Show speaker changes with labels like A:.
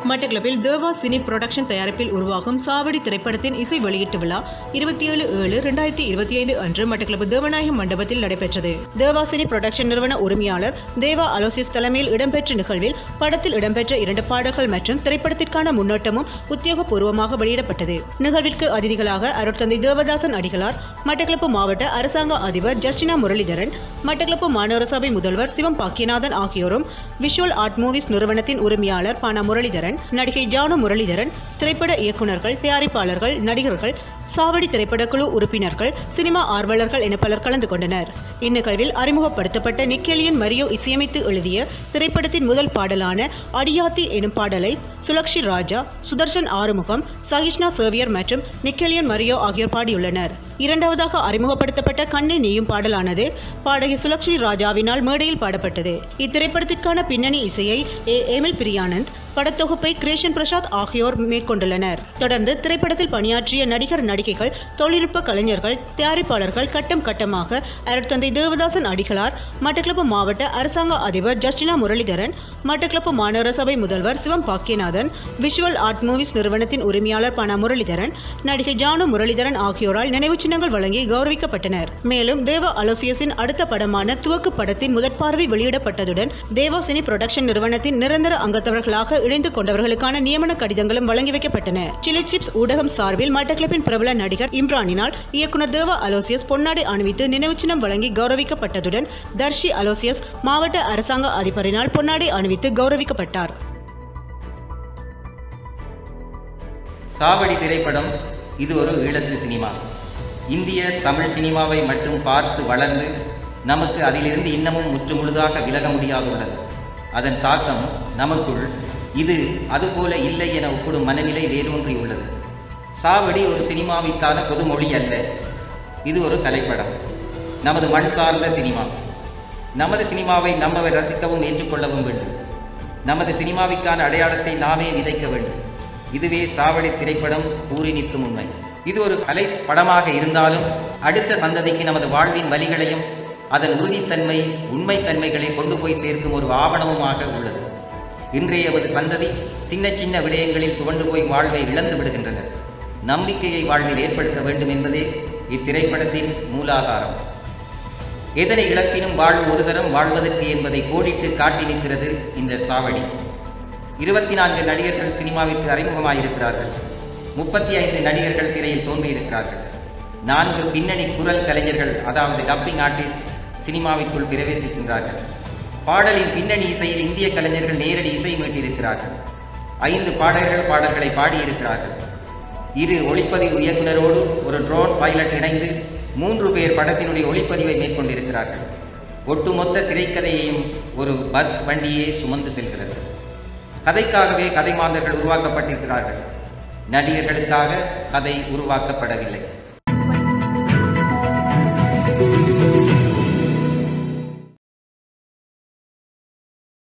A: மட்டக்களப்பில் தேவா cine production தயாரிப்பில் உருவாகும் சாவடி திரைப்படத்தின் இசை வெளியீட்டு விழா 27/7/2025 அன்று மட்டக்களப்பு தேவநாயகம் மண்டபத்தில் நடைபெற்றது. தேவா சினி புரொடக்ஷன் நிறுவன உரிமையாளர் தேவா அலோசியஸ் தலைமையில் இடம்பெற்ற நிகழ்வில் படத்தில் இடம்பெற்ற 2 பாடல்கள் மற்றும் திரைப்படத்திற்கான முன்னோட்டமும் உத்தியோகபூர்வமாக வெளியிடப்பட்டது. நிகழ்விற்கு அதிதிகளாக அருட்தந்தை தேவதாசன் அடிகளார், மட்டக்களப்பு மாவட்ட அரசாங்க அதிபர் ஜஸ்டினா முரளிதரன், மட்டக்களப்பு மாநகர சபை முதல்வர் சிவம் பாக்கியநாதன் ஆகியோரும், விஷுவல் ஆர்ட் மூவிஸ் நிறுவனத்தின் உரிமையாளர் பானா முரளிதரன், நடிகை ஜானு முரளிதரன், திரைப்பட இயக்குநர்கள், தயாரிப்பாளர்கள், நடிகர்கள், சாவடி திரைப்பட குழு உறுப்பினர்கள், சினிமா ஆர்வலர்கள் என பலர் கலந்து கொண்டனர். இந்நிகழ்வில் அறிமுகப்படுத்தப்பட்ட நிக்கேலியன் மரியோ இசையமைத்து எழுதிய திரைப்படத்தின் முதல் பாடலான அடியாத்தி எனும் பாடலை சுலக்ஷி ராஜா, சுதர்ஷன் ஆறுமுகம், சகிஷ்ணா சேவியர் மற்றும் நிக்கேலியன் மரியோ ஆகியோர் பாடியுள்ளனர். இரண்டாவதாக அறிமுகப்படுத்தப்பட்ட கண்ணே நீயும் பாடலானது பாடகி சுலக்ஷி ராஜாவினால் மேடையில் பாடப்பட்டது. இத்திரைப்படத்திற்கான பின்னணி இசையை எமில் பிரியானந்த், படத்தொகுப்பை கிரேஷன் பிரசாத் ஆகியோர் மேற்கொண்டுள்ளனர். தொடர்ந்து திரைப்படத்தில் பணியாற்றிய நடிகர், நடிகைகள், தொழில்நுட்ப கலைஞர்கள், தயாரிப்பாளர்கள் கட்டம் கட்டமாக அருட்தந்தை தேவதாசன் அடிகளார், மட்டக்களப்பு மாவட்ட அரசாங்க அதிபர் ஜஸ்டினா முரளிதரன், மட்டக்களப்பு மாநகர சபை முதல்வர் சிவம் பாக்கியநாதன், விஷுவல் ஆர்ட் மூவிஸ் நிறுவனத்தின் உரிமையாளர் பானா முரளிதரன், நடிகை ஜானு முரளிதரன் ஆகியோரால் நினைவு சின்னங்கள் வழங்கி கௌரவிக்கப்பட்டனர். மேலும் தேவா அலோசியஸின் அடுத்த படமான துவக்கு படத்தின் முதற்பார்வை வெளியிடப்பட்டதுடன் தேவா சினி புரொடக்ஷன் நிறுவனத்தின் நிரந்தர அங்கத்தவர்களாக இணைந்து கொண்டவர்களுக்கான நியமன கடிதங்களும் வழங்கி வைக்கப்பட்டன. சில்லி சிப்ஸ் ஊடகம் சார்பில் மட்டக்களப்பின் பிரபல நடிகர் இம்ரானினால் இயக்குனர் தேவா அலோசியஸ் பொன்னாடை அணிவித்து நினைவு சின்னம் வழங்கி கௌரவிக்கப்பட்டதுடன் தர்ஷி அலோசியஸ் மாவட்ட அரசாங்க அதிபரினால் பொன்னாடை அணிவித்து கௌரவிக்கப்பட்டார்.
B: சாவடி திரைப்படம் இது ஒரு ஈழத்து சினிமா. இந்திய தமிழ் சினிமாவை மட்டும் பார்த்து வளர்ந்து நமக்கு அதிலிருந்து இன்னமும் முற்றுமுழுதாக விலக முடியாதுள்ளது. அதன் தாக்கம் நமக்குள் இது அதுபோல இல்லை என ஒப்பிடும் மனநிலை வேரூன்றியுள்ளது. சாவடி ஒரு சினிமாவிற்கான பொதுமொழி அல்ல, இது ஒரு கலைப்படம். நமது மண் சார்ந்த சினிமா. நமது சினிமாவை நம்மை ரசிக்கவும் ஏற்றுக்கொள்ளவும் வேண்டும். நமது சினிமாவிற்கான அடையாளத்தை நாமே விதைக்க வேண்டும். இதுவே சாவடி திரைப்படம் கூறி நிற்கும் உண்மை. இது ஒரு கலைப்படமாக இருந்தாலும் அடுத்த சந்ததிக்கு நமது வாழ்வின் வலிகளையும் அதன் உறுதித்தன்மை, உண்மைத்தன்மைகளை கொண்டு போய் சேர்க்கும் ஒரு ஆவணமுமாக உள்ளது. இன்றைய ஒரு சந்ததி சின்ன சின்ன விடயங்களில் துவண்டு போய் வாழ்வை இழந்து விடுகின்றனர். நம்பிக்கையை வாழ்வில் ஏற்படுத்த வேண்டும் என்பதே இத்திரைப்படத்தின் மூலாதாரம். எதனை இழப்பினும் வாழ்வு ஒரு தரம் வாழ்வதற்கு என்பதை கோடிட்டு காட்டி நிற்கிறது இந்த சாவடி. 24 நடிகர்கள் சினிமாவிற்கு அறிமுகமாயிருக்கிறார்கள். 35 நடிகர்கள் திரையில் தோன்றியிருக்கிறார்கள். 4 பின்னணி குரல் கலைஞர்கள், அதாவது டப்பிங் ஆர்டிஸ்ட், சினிமாவிற்குள் பிரவேசிக்கின்றார்கள். பாடலின் பின்னணி இசையில் இந்திய கலைஞர்கள் நேரடி இசை மீட்டியிருக்கிறார்கள். 5 பாடகர்கள் பாடல்களை பாடியிருக்கிறார்கள். 2 ஒளிப்பதிவு இயக்குநரோடு ஒரு ட்ரோன் பைலட் இணைந்து 3 பேர் படத்தினுடைய ஒளிப்பதிவை மேற்கொண்டிருக்கிறார்கள். ஒட்டுமொத்த திரைக்கதையையும் ஒரு பஸ் வண்டியே சுமந்து செல்கிறது. கதைக்காகவே கதை மாந்தர்கள் உருவாக்கப்பட்டிருக்கிறார்கள். நடிகர்களுக்காக கதை உருவாக்கப்படவில்லை.